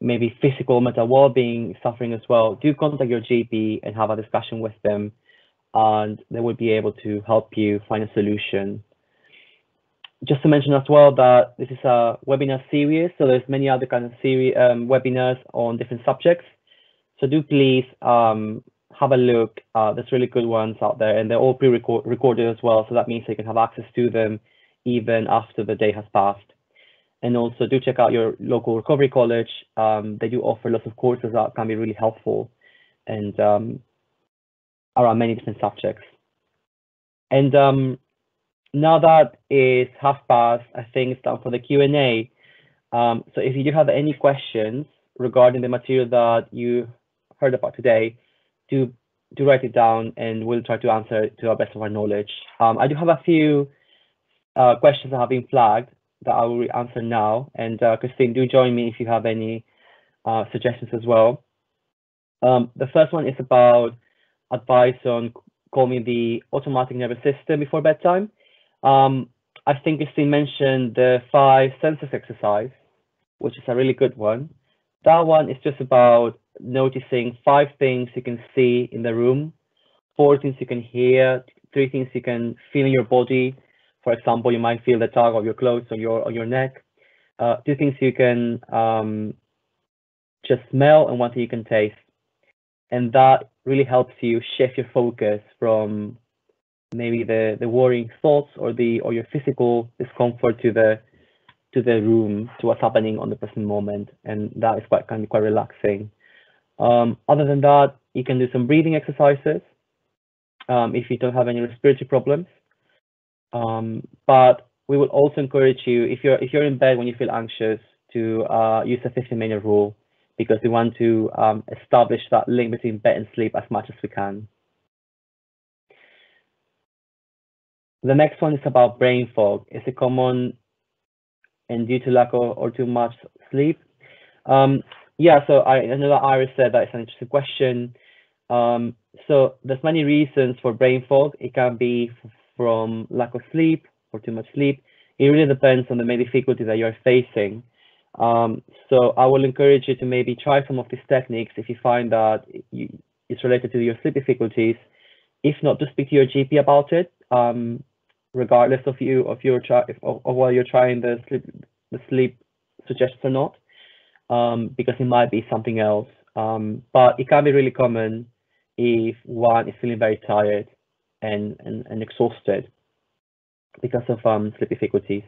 [SPEAKER 4] maybe physical, mental well-being suffering as well, do contact your GP and have a discussion with them, and they will be able to help you find a solution. Just to mention as well that this is a webinar series, so there's many other kind of series webinars on different subjects. So do please have a look. There's really good ones out there, and they're all pre-recorded as well. So that means you can have access to them even after the day has passed. And also do check out your local recovery college. They do offer lots of courses that can be really helpful and around many different subjects. And now that it's past, I think it's time for the Q&A. So if you do have any questions regarding the material that you heard about today, do write it down and we'll try to answer it to our best of our knowledge. I do have a few questions that have been flagged that I will answer now. And Christine, do join me if you have any suggestions as well. The first one is about advice on calming the automatic nervous system before bedtime. I think Christine mentioned the 5 senses exercise, which is a really good one. That one is just about noticing 5 things you can see in the room, 4 things you can hear, 3 things you can feel in your body. For example, you might feel the tug of your clothes on your neck. 2 things you can just smell, and 1 thing you can taste. And that really helps you shift your focus from maybe the worrying thoughts or your physical discomfort to the room, to what's happening on the present moment, and that is can be quite relaxing. Other than that, You can do some breathing exercises if you don't have any respiratory problems. But we will also encourage you, if you're in bed when you feel anxious, to use the 15-minute rule, because we want to establish that link between bed and sleep as much as we can. The next one is about brain fog. Is it common and due to lack of or too much sleep? Yeah, so I know that Iris said that it's an interesting question. So there's many reasons for brain fog. It can be from lack of sleep or too much sleep. It really depends on the main difficulty that you're facing. So I will encourage you to maybe try some of these techniques if you find that it's related to your sleep difficulties. If not, to speak to your GP about it, regardless of whether you're trying the sleep suggestions or not, because it might be something else. But it can be really common if one is feeling very tired and exhausted because of sleep difficulties.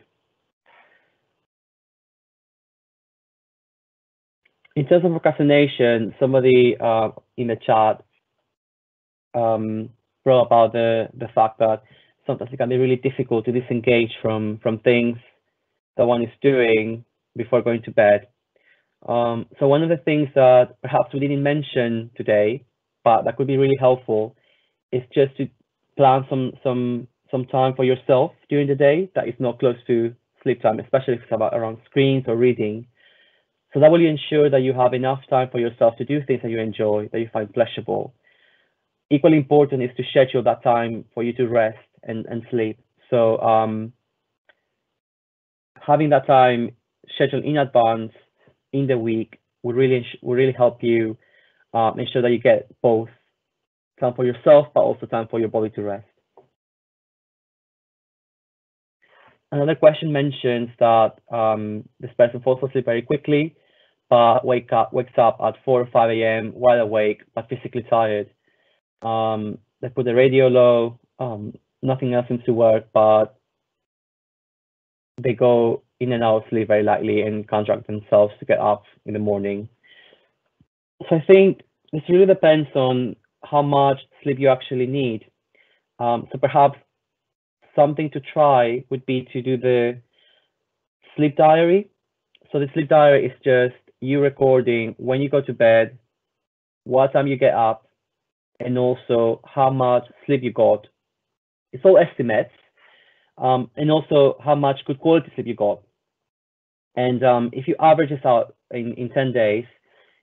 [SPEAKER 4] In terms of procrastination, somebody in the chat wrote about the fact that sometimes it can be really difficult to disengage from things that one is doing before going to bed. So one of the things that perhaps we didn't mention today, but that could be really helpful, is just to plan some time for yourself during the day that is not close to sleep time, especially if it's about around screens or reading. So that will ensure that you have enough time for yourself to do things that you enjoy, that you find pleasurable. Equally important is to schedule that time for you to rest and sleep. So having that time scheduled in advance in the week will really help you ensure that you get both time for yourself, but also time for your body to rest. Another question mentions that this person falls asleep very quickly, but wakes up at 4 or 5 a.m. while awake, but physically tired. They put the radio low, nothing else seems to work, but they go in and out of sleep very lightly and can't drag themselves to get up in the morning. So I think this really depends on how much sleep you actually need. So perhaps something to try would be to do the sleep diary. So the sleep diary is just you recording when you go to bed, what time you get up, and also how much sleep you got. It's all estimates, and also how much good quality sleep you got. And if you average this out in 10 days,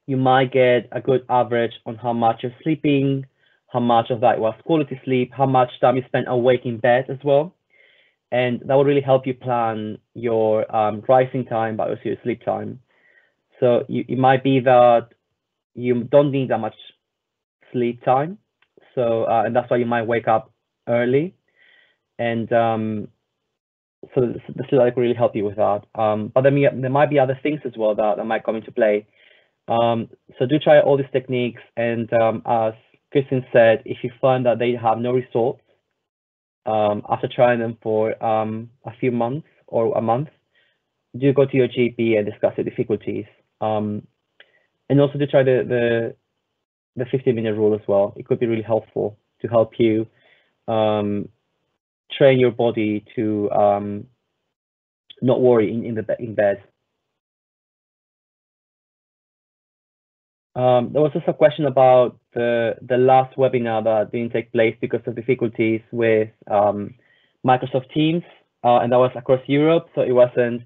[SPEAKER 4] you might get a good average on how much you're sleeping, how much of that was quality sleep, how much time you spent awake in bed as well. And that will really help you plan your rising time, but also your sleep time. So it might be that you don't need that much sleep time. So and that's why you might wake up early. And so the sleep diary will really help you with that. But there might be other things as well that might come into play. So do try all these techniques. And as Kristen said, if you find that they have no results after trying them for a few months or a month, do go to your GP and discuss the difficulties. And also to try the 15-minute rule as well. It could be really helpful to help you train your body to not worry in bed. There was also a question about the last webinar that didn't take place because of difficulties with Microsoft Teams, and that was across Europe, so it wasn't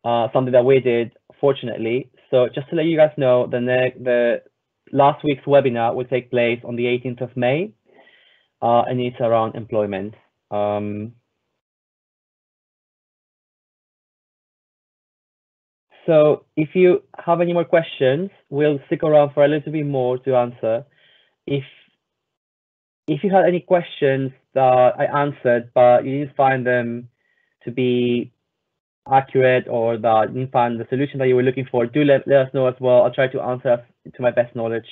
[SPEAKER 4] something that we did, fortunately. So just to let you guys know, the last week's webinar will take place on the 18th of May, and it's around employment. So if you have any more questions, we'll stick around for a little bit more to answer. If you had any questions that I answered, but you didn't find them to be accurate, or that you didn't find the solution that you were looking for, do let us know as well. I'll try to answer to my best knowledge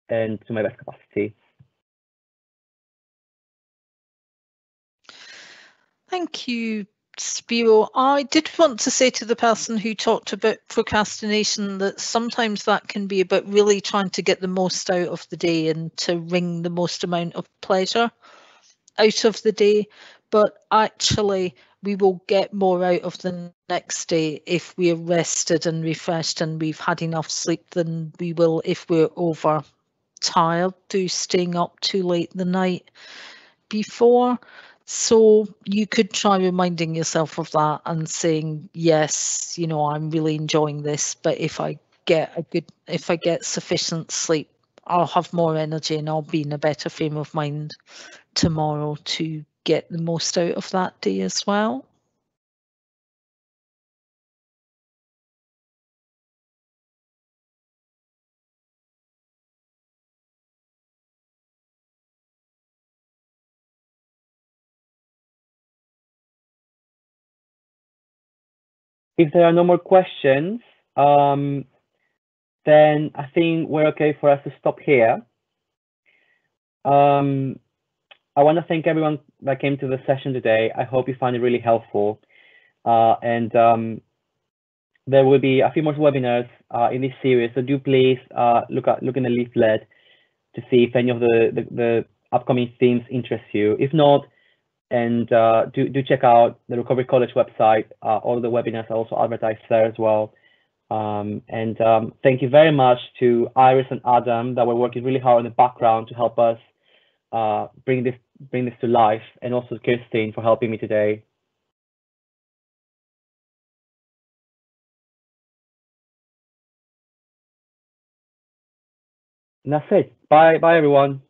[SPEAKER 4] and to my best capacity.
[SPEAKER 3] Thank you, Spiro, I did want to say to the person who talked about procrastination that sometimes that can be about really trying to get the most out of the day and to wring the most amount of pleasure out of the day. But actually, we will get more out of the next day if we're rested and refreshed and we've had enough sleep than we will if we're overtired through staying up too late the night before. So you could try reminding yourself of that and saying, yes, you know, I'm really enjoying this, but if I get sufficient sleep, I'll have more energy and I'll be in a better frame of mind tomorrow to get the most out of that day as well.
[SPEAKER 4] If there are no more questions, then I think we're okay for us to stop here. I want to thank everyone that came to the session today. I hope you found it really helpful. And there will be a few more webinars in this series, so do please look in the leaflet to see if any of the upcoming themes interest you. If not, and do check out the Recovery College website. All the webinars are also advertised there as well. Thank you very much to Iris and Adam that were working really hard in the background to help us bring this to life, and also Kirsten for helping me today. And that's it. Bye everyone.